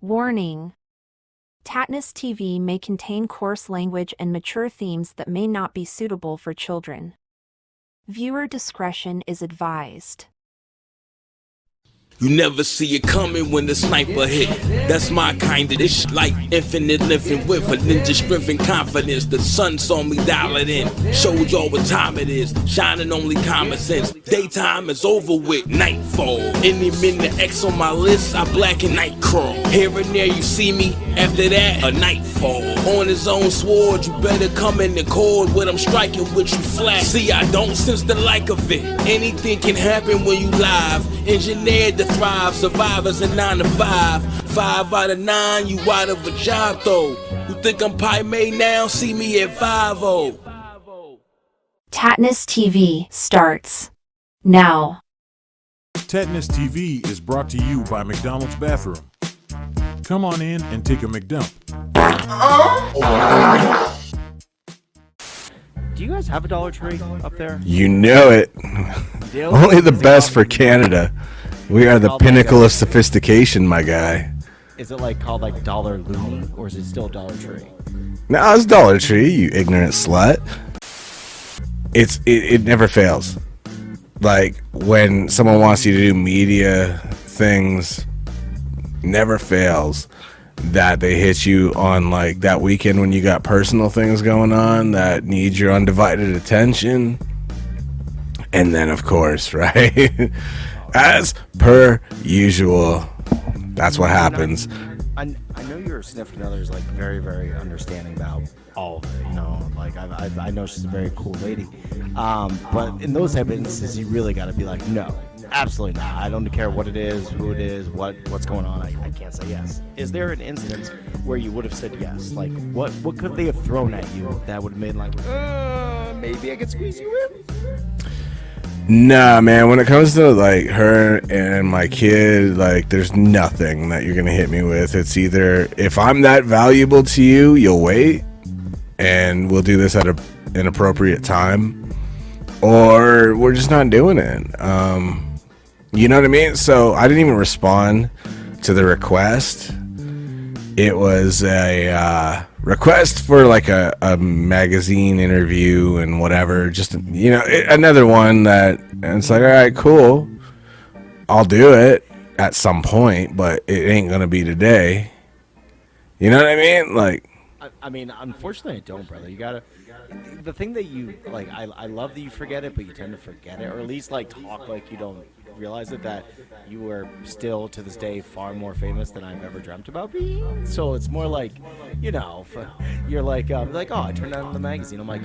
Warning: Tattness TV may contain coarse language and mature themes that may not be suitable for children. Viewer discretion is advised. You never see it coming when the sniper hit. That's my kind of this like infinite living with a ninja strength and confidence. The sun saw me dial it in, showed y'all what time it is. Shining only common sense. Daytime is over with, nightfall. Any minute X on my list, I black and night crawl. Here and there you see me, after that a nightfall. On his own sword, you better come in accord with I'm striking with you flat. See, I don't sense the like of it. Anything can happen when you live. Engineered to thrive, survivors in 9 to 5. 5 out of 9, you out of a job though. You think I'm pie made now? See me at 5-0. Tattness TV starts now. Tattness TV is brought to you by McDonald's Bathroom. Come on in and take a McDump. Do you guys have a Dollar Tree up there? You know it. Only the best for Canada. We are the pinnacle of sophistication, my guy. Is it like called like Dollar Looney, or is it still Dollar Tree? No, it's Dollar Tree, you ignorant slut. It never fails. Like when someone wants you to do media things, never fails that they hit you on like that weekend when you got personal things going on that need your undivided attention. And then of course, right? As per usual, that's what happens. I know your significant other is like very, very understanding about all of it. You know, like I know she's a very cool lady. But in those type of instances, you really got to be like, no, absolutely not. I don't care what it is, who it is, what's going on. I can't say yes. Is there an instance where you would have said yes? Like, what could they have thrown at you that would have made like, maybe I could squeeze you in? Nah, man, when it comes to like her and my kid, like there's nothing that you're gonna hit me with. It's either if I'm that valuable to you, you'll wait and we'll do this at an appropriate time, or we're just not doing it. You know what I mean? So I didn't even respond to the request. It was a request for like a magazine interview and whatever, just, you know, another one that, and it's like, all right, cool, I'll do it at some point, but it ain't gonna be today. You know what I mean? Like, I mean, unfortunately, I don't, brother. You gotta. The thing that you like, I love that you forget it, but you tend to forget it, or at least like talk like you don't realize it, that you are still to this day far more famous than I've ever dreamt about being. So it's more like, you know, you're like, oh, I turned on the magazine. I'm like,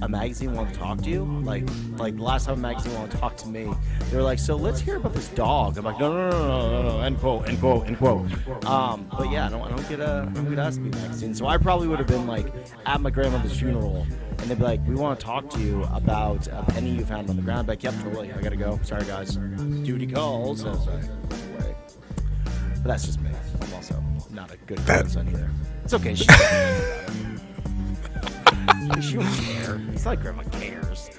a magazine want to talk to you? Like the last time a magazine wanted to talk to me, they were like, so let's hear about this dog. I'm like, no, end quote. But yeah, I don't get asked to be a magazine. So I probably would have been like at my grandmother's funeral, and they'd be like, we want to talk to you about a penny you found on the ground. I'm like, yep, totally, I gotta go. Sorry, guys. Duty calls. I was like, no way. But that's just me. I'm also not a good grandson either. It's okay. She won't care. It's like grandma cares.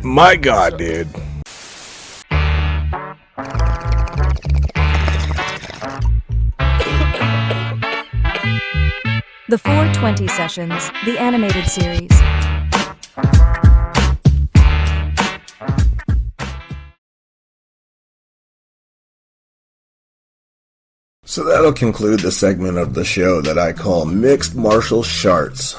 my God, dude. The 420 Sessions, the animated series. So that'll conclude the segment of the show that I call Mixed Martial Sharts.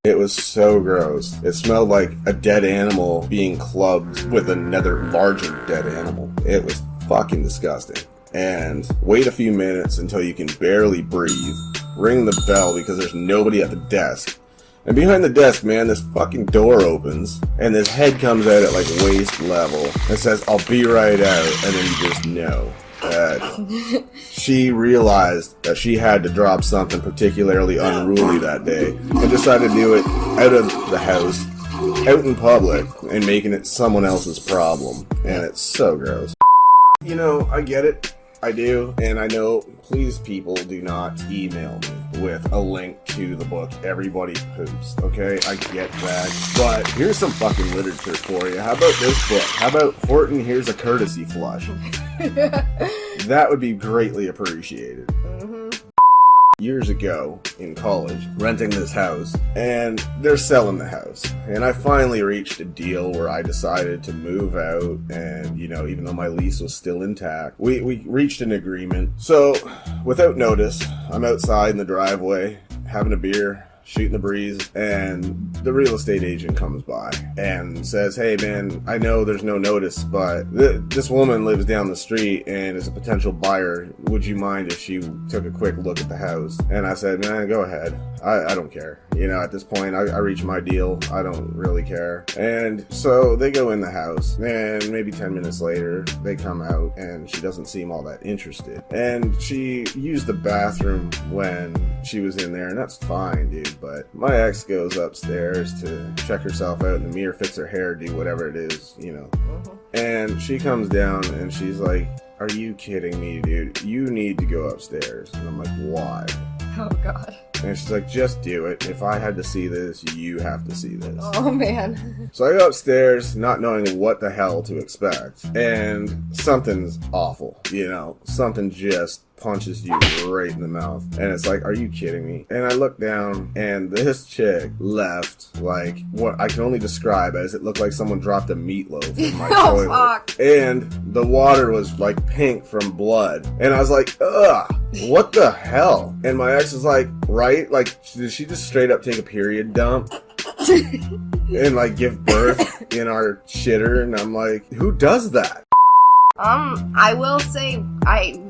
It was so gross. It smelled like a dead animal being clubbed with another larger dead animal. It was fucking disgusting. And wait a few minutes until you can barely breathe. Ring the bell because there's nobody at the desk. And behind the desk, man, this fucking door opens, and this head comes out at like waist level and says, I'll be right out, and then you just know that she realized that she had to drop something particularly unruly that day, and decided to do it out of the house, out in public, and making it someone else's problem. And it's so gross. You know, I get it. I do, and I know, please people, do not email me. with a link to the book Everybody Poops, okay? I get that. But here's some fucking literature for you. How about this book? How about Horton Here's a Courtesy Flush? That would be greatly appreciated. Years ago in college, renting this house, and they're selling the house. And I finally reached a deal where I decided to move out, and, you know, even though my lease was still intact, we reached an agreement. So, without notice, I'm outside in the driveway, having a beer, shooting the breeze, and the real estate agent comes by and says, hey man, I know there's no notice, but this woman lives down the street and is a potential buyer. Would you mind if she took a quick look at the house? And I said, man, go ahead. I don't care. You know, at this point, I reached my deal. I don't really care. And so they go in the house, and maybe 10 minutes later, they come out, and she doesn't seem all that interested. And she used the bathroom when she was in there, and that's fine, dude. But my ex goes upstairs to check herself out in the mirror, fix her hair, do whatever it is, you know. And she comes down, and she's like, are you kidding me, dude? You need to go upstairs. And I'm like, why? Oh, God. And she's like, just do it. If I had to see this, you have to see this. Oh, man. So I go upstairs, not knowing what the hell to expect. And something's awful, you know? Something just punches you right in the mouth. And it's like, are you kidding me? And I look down, and this chick left, like, what I can only describe as it looked like someone dropped a meatloaf in my toilet. Fuck. And the water was, like, pink from blood. And I was like, ugh, what the hell? And my ex was like, right? Like, did she just straight up take a period dump? And, like, give birth in our shitter? And I'm like, who does that? I will say,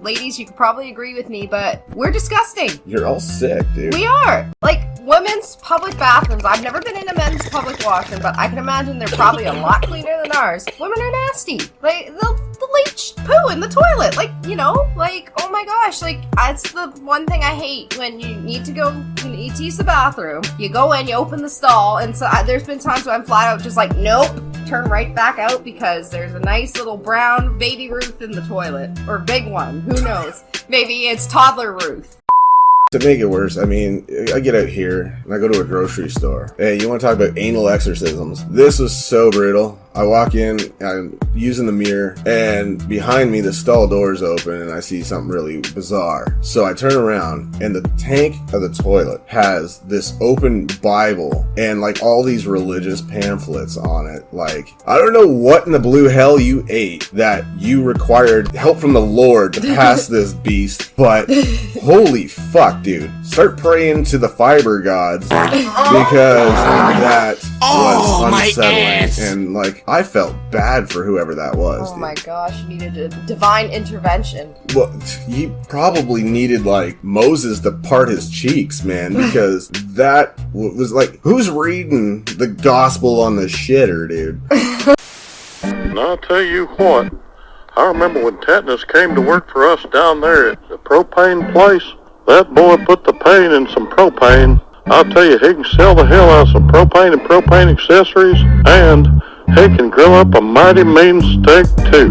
ladies, you could probably agree with me, but we're disgusting. You're all sick, dude. We are. Like, women's public bathrooms, I've never been in a men's public washroom, but I can imagine they're probably a lot cleaner than ours. Women are nasty. Like, they'll leach poo in the toilet. Like, you know, like, oh my gosh, like, that's the one thing I hate when you need to use the bathroom. You go in, you open the stall, and so there's been times when I'm flat out just like, nope, turn right back out because there's a nice little brown baby Ruth in the toilet. Or big one, who knows? Maybe it's toddler Ruth. To make it worse, I mean, I get out here and I go to a grocery store. Hey, you want to talk about anal exorcisms? This was so brutal. I walk in, I'm using the mirror, and behind me the stall door's open and I see something really bizarre. So I turn around and the tank of the toilet has this open Bible and like all these religious pamphlets on it. Like, I don't know what in the blue hell you ate that you required help from the Lord to pass this beast, but holy fuck, dude. Start praying to the fiber gods because that was unsettling. And like, I felt bad for whoever that was. Oh dude. my gosh, you needed a divine intervention. Well, he probably needed like Moses to part his cheeks, man, because that was like, who's reading the gospel on the shitter, dude? And I'll tell you what, I remember when Tattness came to work for us down there at the propane place. That boy put the pain in some propane. I'll tell you, he can sell the hell out of some propane and propane accessories, and he can grill up a mighty mean steak too.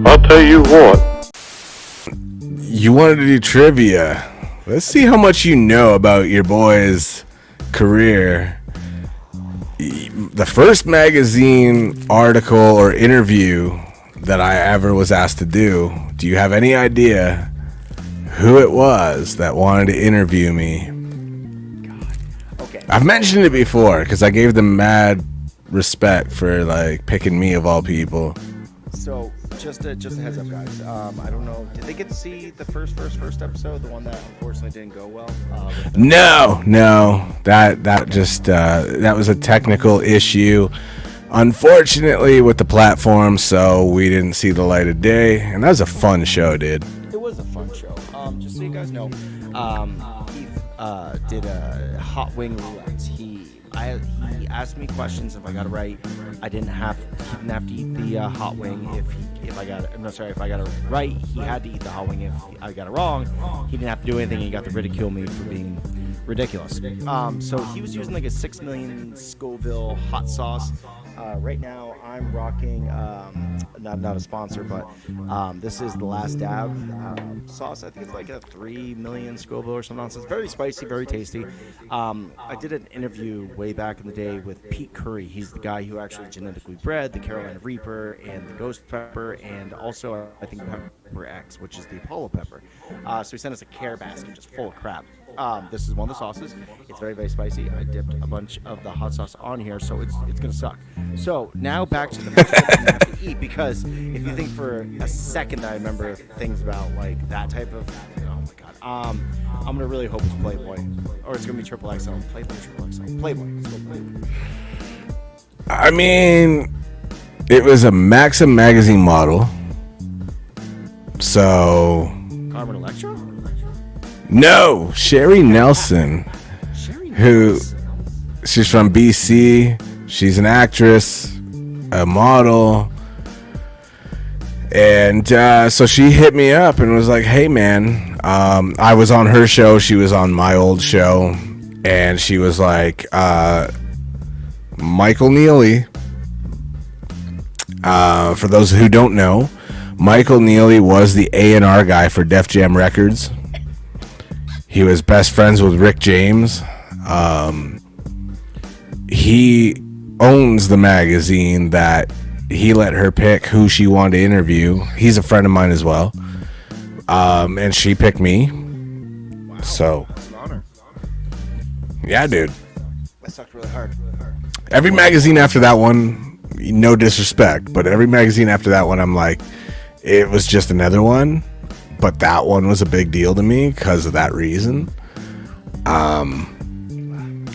I'll tell you what. You wanted to do trivia. Let's see how much you know about your boy's career. The first magazine article or interview that I ever was asked to do you have any idea who it was that wanted to interview me? Okay. I've mentioned it before because I gave them mad respect for like picking me of all people. So just a heads up, guys. I don't know. Did they get to see the first episode, the one that unfortunately didn't go well? No. That was a technical issue, unfortunately, with the platform, so we didn't see the light of day. And that was a fun show, dude. It was a fun show. Just so you guys know, Keith did a hot wing roulette. He asked me questions. If I got it right, he didn't have to eat the hot wing. If I got it right, he had to eat the hot wing. If I got it wrong, he didn't have to do anything. He got to ridicule me for being ridiculous. So he was using like a 6 million Scoville hot sauce. Right now, I'm rocking not a sponsor, but this is the Last Dab sauce. I think it's like a 3 million Scoville or some nonsense. Very spicy, very tasty. I did an interview way back in the day with Pete Curry. He's the guy who actually genetically bred the Carolina Reaper and the Ghost Pepper, and also I think Pepper X, which is the Apollo pepper. So he sent us a care basket just full of crap. This is one of the sauces. It's very, very spicy. I dipped a bunch of the hot sauce on here, so it's gonna suck. So now back to the vegetables you have to eat, because if you think for a second that I remember things about like that type of, oh my god, I'm gonna really hope it's Playboy, or it's gonna be Triple XL. Playboy, Triple XL, Playboy. Let's go Playboy. I mean, it was a Maxim magazine model. So Carmen Electra? No, Sherry Nelson, who she's from BC. She's an actress, a model, and so she hit me up and was like, "Hey, man, I was on her show. She was on my old show, and she was like, Michael Neely. For those who don't know, Michael Neely was the A&R guy for Def Jam Records. He was best friends with Rick James. He owns the magazine that he let her pick who she wanted to interview. He's a friend of mine as well. And she picked me. Wow. So, That's an honor. Yeah, dude. That sucked really hard. Every magazine after that one, no disrespect, but every magazine after that one, I'm like, it was just another one. But that one was a big deal to me because of that reason.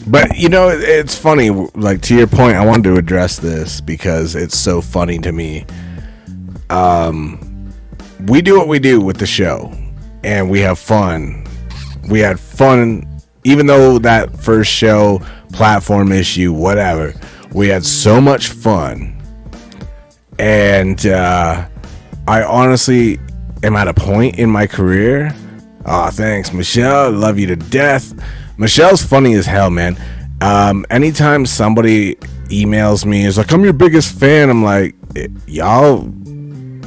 But, you know, it's funny. Like, to your point, I wanted to address this because it's so funny to me. We do what we do with the show, and we have fun. We had fun, even though that first show, platform issue, whatever, we had so much fun. And I honestly am at a point in my career. Oh, thanks, Michelle. Love you to death. Michelle's funny as hell, man. Anytime somebody emails me, is like, I'm your biggest fan. I'm like, y'all,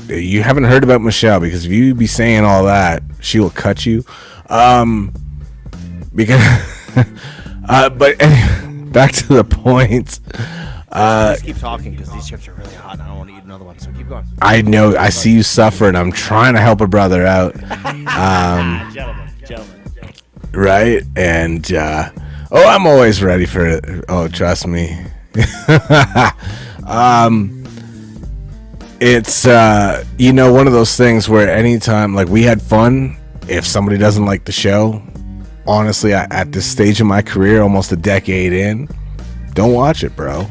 you haven't heard about Michelle, because if you be saying all that, she will cut you. Because, but anyway, back to the point. Just keep talking, because these chips are really hot and I don't want to eat another one, so keep going. I know, I see you suffering. I'm trying to help a brother out. Gentlemen. Right? And, I'm always ready for it. Oh, trust me. It's, one of those things where anytime, like, we had fun. If somebody doesn't like the show, honestly, at this stage of my career, almost a decade in, don't watch it, bro.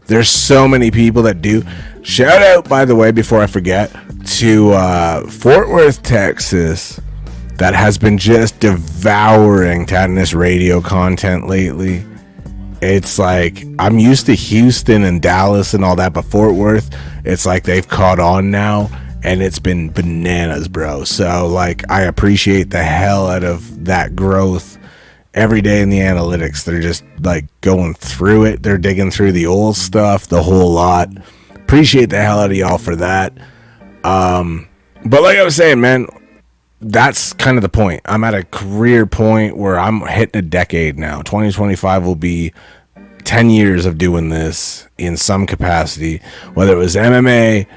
There's so many people that do. Shout out, by the way, before I forget, to Fort Worth, Texas, that has been just devouring Tattness radio content lately. It's like, I'm used to Houston and Dallas and all that, but Fort Worth, it's like they've caught on now, and it's been bananas, bro. So, like, I appreciate the hell out of that growth. Every day in the analytics, they're just like going through it. They're digging through the old stuff, the whole lot. Appreciate the hell out of y'all for that. But like I was saying, man, that's kind of the point. I'm at a career point where I'm hitting a decade now. 2025 will be 10 years of doing this in some capacity, whether it was MMA,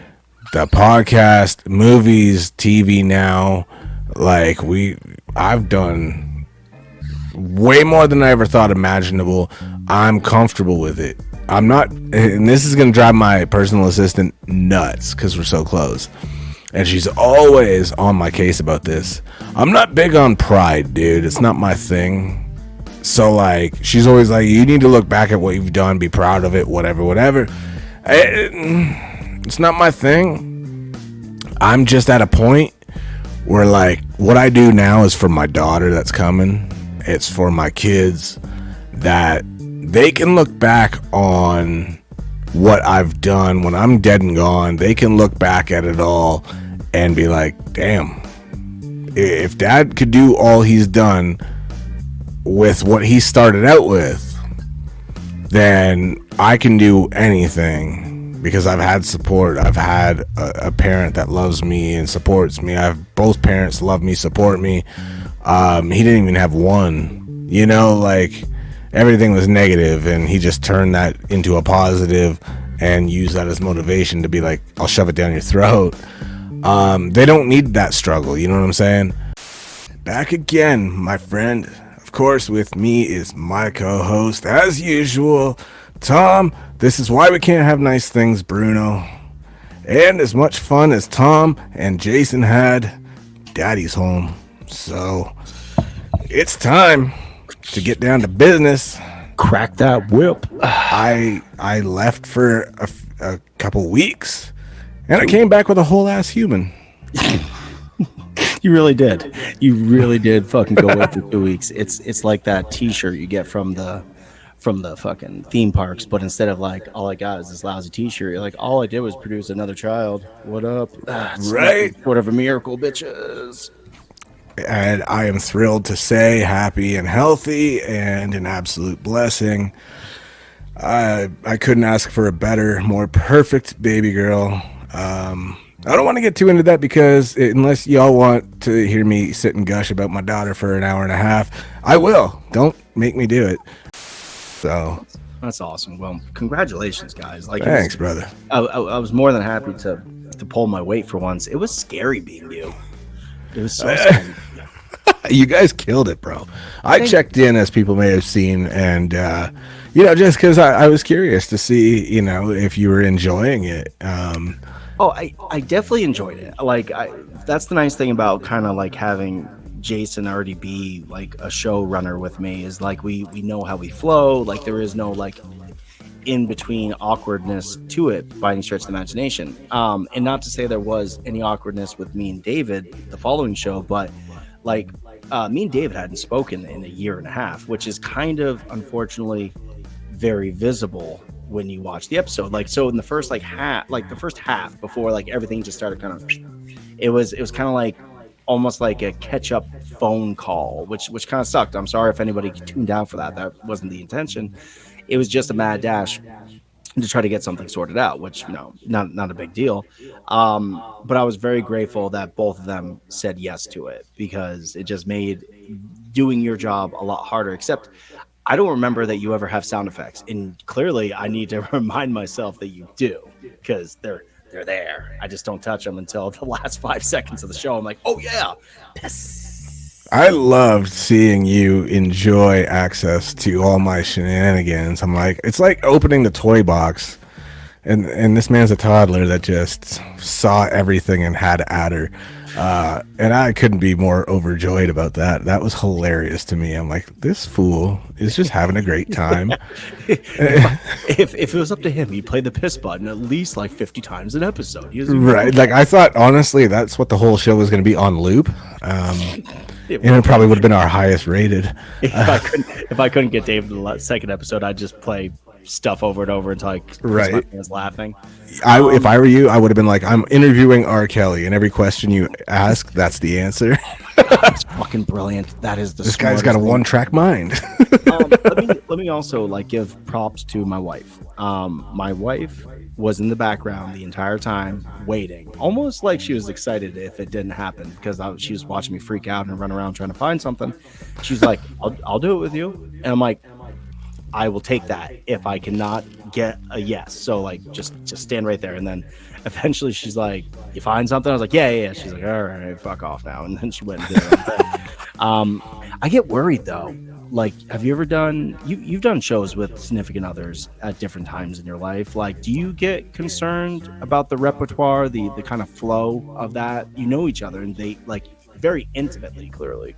the podcast, movies, TV now. Like, I've done way more than I ever thought imaginable. I'm comfortable with it. I'm not, and this is going to drive my personal assistant nuts because we're so close. And she's always on my case about this. I'm not big on pride, dude. It's not my thing. So, like, she's always like, you need to look back at what you've done, be proud of it, whatever. It's not my thing. I'm just at a point where, like, what I do now is for my daughter that's coming. It's for my kids, that they can look back on what I've done when I'm dead and gone. They can look back at it all and be like, damn, if Dad could do all he's done with what he started out with, then I can do anything because I've had support. I've had a parent that loves me and supports me. I have both parents love me, support me. He didn't even have one, like everything was negative, and he just turned that into a positive and used that as motivation to be like, I'll shove it down your throat. They don't need that struggle, you know what I'm saying? Back again, my friend. Of course, with me is my co-host, as usual, Tom. This is why we can't have nice things, Bruno. And as much fun as Tom and Jason had, Daddy's home. So, it's time to get down to business. Crack that whip. I left for a couple weeks, and I came back with a whole ass human. You really did. You really did fucking go away for 2 weeks. It's like that T-shirt you get from the fucking theme parks, but instead of like, all I got is this lousy T-shirt, you're like, all I did was produce another child. What up? Right. Sort of a miracle, bitches. And I am thrilled to say happy and healthy and an absolute blessing. I couldn't ask for a better, more perfect baby girl. I don't want to get too into that because unless y'all want to hear me sit and gush about my daughter for an hour and a half, I will. Don't make me do it. So that's awesome. Well, congratulations, guys. Like, thanks, brother. I was more than happy to pull my weight for once. It was scary being you. It was so scary. You guys killed it, bro. I checked in, as people may have seen, and just because I was curious to see, if you were enjoying it. I definitely enjoyed it. Like, that's the nice thing about kind of like having Jason already be like a showrunner with me, is like we know how we flow. Like, there is no like in between awkwardness to it by any stretch of the imagination. And not to say there was any awkwardness with me and David the following show, but like me and David hadn't spoken in a year and a half, which is kind of unfortunately very visible when you watch the episode. Like, so in the first the first half before like everything just started kind of, it was kind of like almost like a catch-up phone call, which kind of sucked. I'm sorry if anybody tuned out for that. That wasn't the intention. It was just a mad dash to try to get something sorted out, which, not a big deal. But I was very grateful that both of them said yes to it, because it just made doing your job a lot harder. Except I don't remember that you ever have sound effects, and clearly I need to remind myself that you do, because they're there. I just don't touch them until the last 5 seconds of the show. I'm like, oh yeah, piss. I loved seeing you enjoy access to all my shenanigans. I'm like, it's like opening the toy box, and this man's a toddler that just saw everything and had at her. And I couldn't be more overjoyed about that. That was hilarious to me. I'm like, this fool is just having a great time. if it was up to him, he'd play the piss button at least like 50 times an episode. Right. Like, I thought, honestly, that's what the whole show was going to be, on loop. And it probably would have been our highest rated. If I couldn't get Dave to the second episode, I'd just play stuff over and over until I was laughing. If I were you, I would have been like, I'm interviewing R. Kelly, and every question you ask, that's the answer. That's fucking brilliant. That is the. This guy's got a one-track mind. Let me also like give props to my wife. My wife was in the background the entire time, waiting, almost like she was excited if it didn't happen, because she was watching me freak out and run around trying to find something. She's like, I'll do it with you, and I'm like, I will take that if I cannot get a yes. So like, just stand right there. And then eventually she's like, you find something? I was like, yeah. She's like, all right, fuck off now. And then she went and did it. I get worried though. Like, have you ever done, you've done shows with significant others at different times in your life. Like, do you get concerned about the repertoire, the kind of flow of that? You know each other, and they like very intimately, clearly.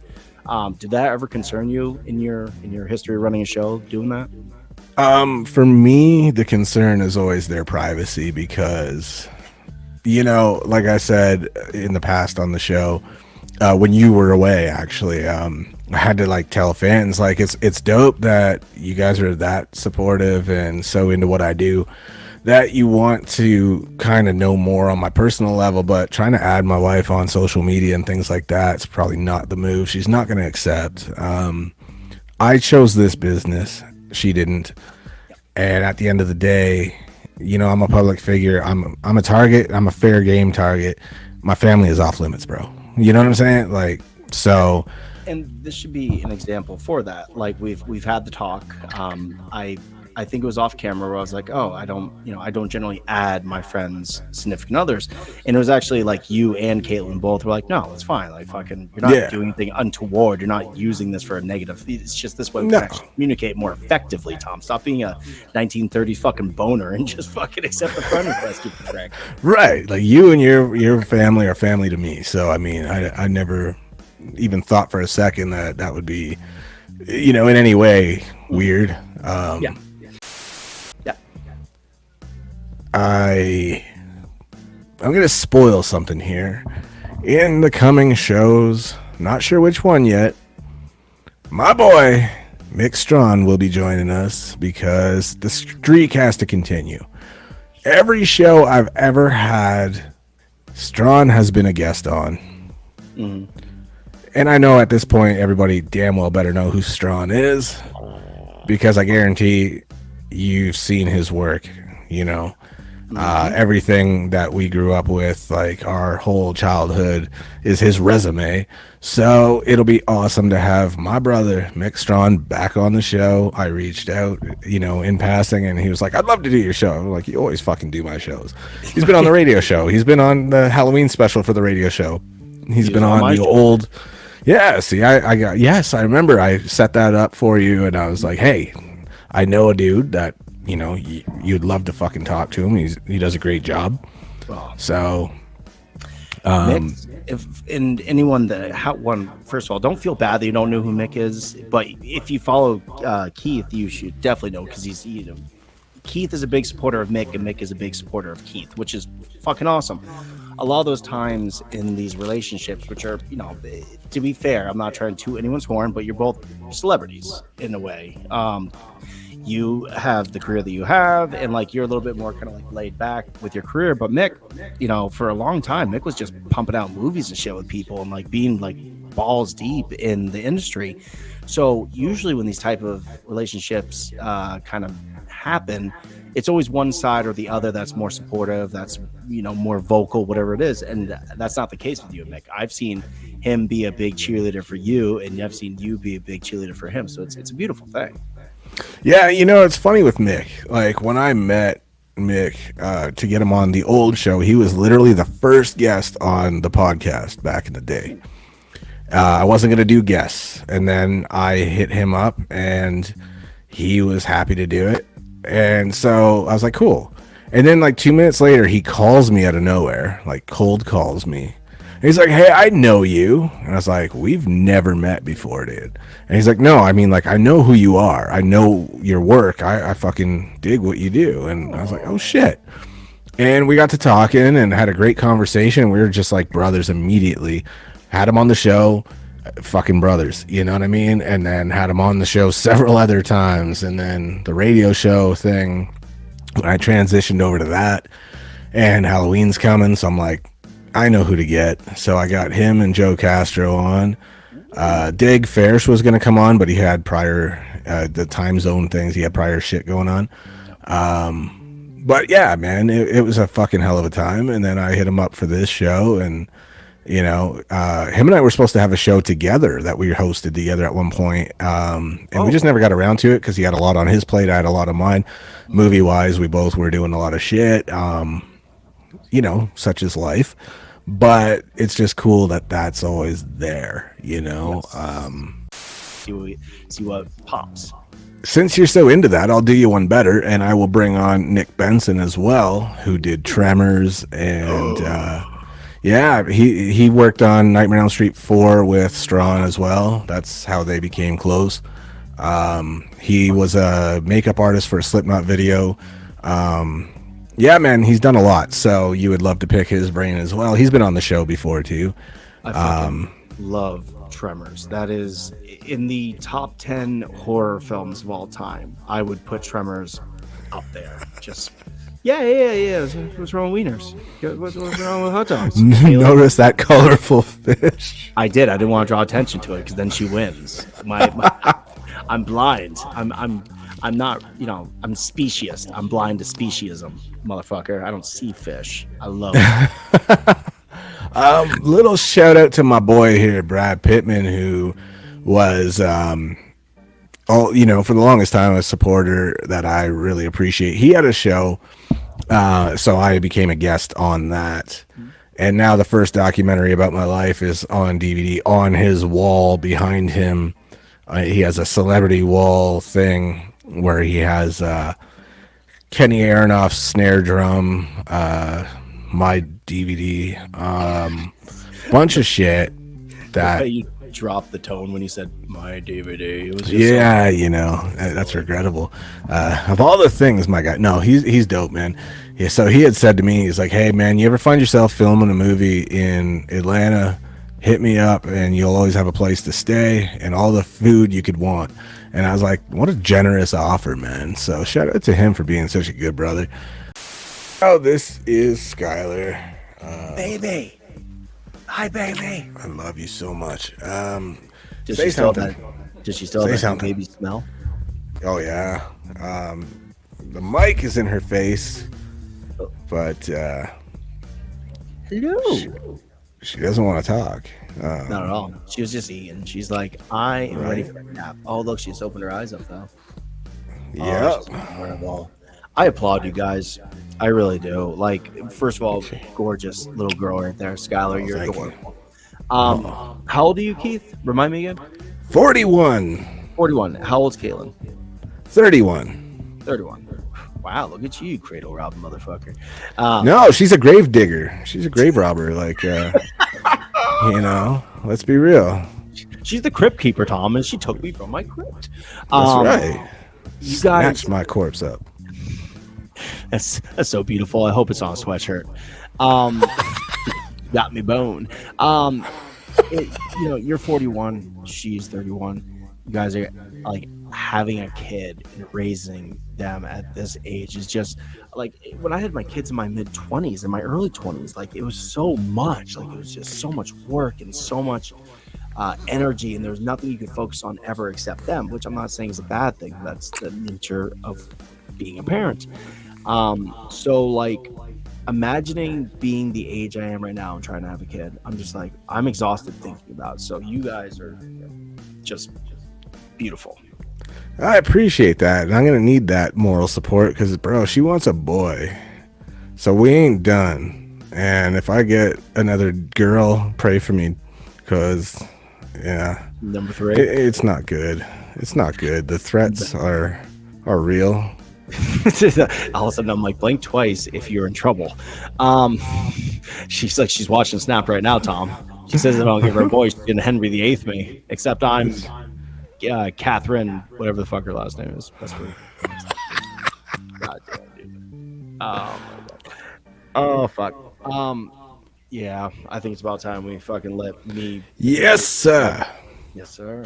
Did that ever concern you in your history of running a show, doing that? For me, the concern is always their privacy, because, like I said in the past on the show, when you were away, actually, I had to like tell fans, like, it's dope that you guys are that supportive and so into what I do, that you want to kind of know more on my personal level, but trying to add my wife on social media and things like that, it's probably not the move. She's not going to accept. I chose this business. She didn't. And at the end of the day, you know, I'm a public figure. I'm a target. I'm a fair game target. My family is off limits, bro. You know what I'm saying? Like, so. And this should be an example for that. Like we've had the talk. I think it was off camera where I was like, oh, I don't generally add my friends' significant others. And it was actually like you and Caitlin both were like, no, it's fine. Like fucking, you're not doing anything untoward. You're not using this for a negative. It's just this way we can actually communicate more effectively, Tom. Stop being a 1930s fucking boner and just fucking accept the friend request, you prick. Right. Like you and your family are family to me. So, I mean, I never even thought for a second that would be, you know, in any way weird. Yeah. I'm gonna spoil something here. In the coming shows, not sure which one yet, my boy Mick Strawn will be joining us because the streak has to continue. Every show I've ever had, Strawn has been a guest on. Mm-hmm. And I know at this point everybody damn well better know who Strawn is, because I guarantee you've seen his work, you know. Everything that we grew up with, like our whole childhood, is his resume. So it'll be awesome to have my brother Mick Strawn back on the show. I reached out, you know, in passing, and he was like, I'd love to do your show. I'm like, you always fucking do my shows. He's been on the radio show. He's been on the Halloween special for the radio show. He's been on the old. Yeah, see, I remember I set that up for you, and I was like, hey, I know a dude that, you know, you'd love to fucking talk to him. He does a great job. So, Mick, and anyone first of all, don't feel bad that you don't know who Mick is. But if you follow Keith, you should definitely know, because Keith is a big supporter of Mick, and Mick is a big supporter of Keith, which is fucking awesome. A lot of those times in these relationships, which are, you know, to be fair, I'm not trying to toot anyone's horn, but you're both celebrities in a way. You have the career that you have, and like you're a little bit more kind of like laid back with your career. But Mick, you know, for a long time, Mick was just pumping out movies and shit with people, and like being like balls deep in the industry. So usually when these type of relationships kind of happen, it's always one side or the other that's more supportive, that's, you know, more vocal, whatever it is. And that's not the case with you and Mick. I've seen him be a big cheerleader for you, and I've seen you be a big cheerleader for him. So it's a beautiful thing. Yeah, you know, it's funny with Mick. Like, when I met Mick to get him on the old show, he was literally the first guest on the podcast back in the day. I wasn't going to do guests, and then I hit him up, and he was happy to do it. And so I was like, cool. And then, like, 2 minutes later, he calls me out of nowhere, like, cold calls me. He's like, hey, I know you. And I was like, we've never met before, dude. And he's like, no, I mean, like, I know who you are. I know your work. I fucking dig what you do. And I was like, oh, shit. And we got to talking and had a great conversation. We were just like brothers immediately. Had him on the show, fucking brothers, you know what I mean? And then had him on the show several other times. And then the radio show thing, I transitioned over to that. And Halloween's coming, so I'm like, I know who to get. So I got him and Joe Castro on. Dig Ferris was going to come on, but he had prior, the time zone things, he had prior shit going on. But yeah, man, it was a fucking hell of a time. And then I hit him up for this show, and, you know, him and I were supposed to have a show together that we hosted together at one point. And we just never got around to it because he had a lot on his plate. I had a lot of mine. Movie wise, we both were doing a lot of shit. You know, such is life. But it's just cool that that's always there, you know. See what pops. Since you're so into that, I'll do you one better, and I will bring on Nick Benson as well, who did Tremors, and yeah, he worked on Nightmare on Elm Street 4 with Strawn as well. That's how they became close. He was a makeup artist for a Slipknot video. Yeah, man, he's done a lot, so you would love to pick his brain as well. He's been on the show before, too. I fucking love Tremors. That is in the top 10 horror films of all time. I would put Tremors up there. Just, yeah. What's wrong with wieners? What's wrong with hot dogs? Notice that colorful fish. I did. I didn't want to draw attention to it, because then she wins. I'm blind. I'm not, I'm specious. I'm blind to speciesism, motherfucker. I don't see fish. I love it. Little shout out to my boy here, Brad Pittman, who was, for the longest time, a supporter that I really appreciate. He had a show, so I became a guest on that. And now the first documentary about my life is on DVD. On his wall behind him, he has a celebrity wall thing where he has Kenny Aronoff's snare drum, my DVD, bunch of shit that you dropped the tone when you said my DVD. It was just that's regrettable. Of all the things, my guy, no, he's dope, man. Yeah, so he had said to me, he's like, hey man, you ever find yourself filming a movie in Atlanta, hit me up and you'll always have a place to stay and all the food you could want. And I was like, what a generous offer, man. So shout out to him for being such a good brother. Oh, this is Skylar. Baby. Hi, baby. I love you so much. Does say she still something. Have that something. baby smell? Oh, yeah. The mic is in her face, but Hello. she doesn't want to talk. Not at all. She was just eating. She's like, I am ready for a nap. Oh, look, she just opened her eyes up, though. Yeah. I applaud you guys. I really do. Like, first of all, gorgeous little girl right there. Skylar, you're adorable. How old are you, Keith? Remind me again. 41. 41. How old's Kaylin? 31. 31. Wow, look at you, cradle robbing motherfucker. No, she's a grave digger. She's a grave robber. Like, let's be real. She's the crypt keeper, Tom, and she took me from my crypt. That's right. You guys, snatched my corpse up. That's so beautiful. I hope it's on a sweatshirt. Got me bone. You're 41. She's 31. You guys are like having a kid and raising them at this age is just like when I had my kids in my mid-20s and my early 20s. Like it was so much. Like it was just so much work and so much energy, and there was nothing you could focus on ever except them. Which I'm not saying is a bad thing. That's the nature of being a parent. So like imagining being the age I am right now and trying to have a kid, I'm just like, I'm exhausted thinking about it. So you guys are just beautiful. I appreciate that. And I'm going to need that moral support because, bro, she wants a boy. So we ain't done. And if I get another girl, pray for me because, yeah. Number 3. It's not good. It's not good. The threats are real. All of a sudden I'm like, blink twice if you're in trouble. She's watching Snap right now, Tom. She says if I don't give her a boy, she's gonna Henry VIII me. Except I'm Catherine, whatever the fuck her last name is. That's weird. God damn, dude. Oh my god. Oh fuck. Yeah, I think it's about time we fucking let me. Yes, sir. Yes, sir.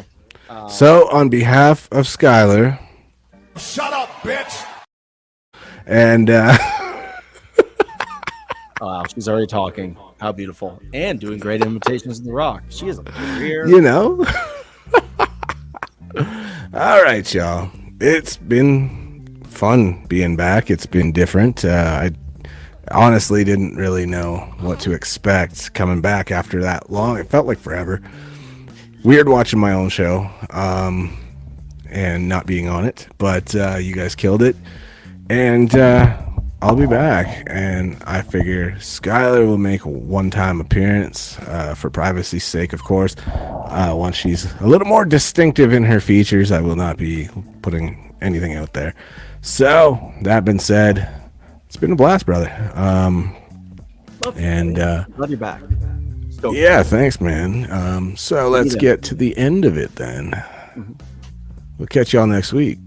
So on behalf of Skylar. Shut up, bitch! And wow, she's already talking. How beautiful. And doing great imitations of The Rock. She is a career. All right, y'all. It's been fun being back. It's been different. I honestly didn't really know what to expect coming back after that long. It felt like forever. Weird watching my own show. And not being on it, but you guys killed it, and I'll be back. And I figure Skylar will make a one-time appearance for privacy's sake, of course. Once she's a little more distinctive in her features, I will not be putting anything out there. So that being said, it's been a blast, brother. Love you back. Yeah, thanks, man. So let's get to the end of it then. We'll catch y'all next week.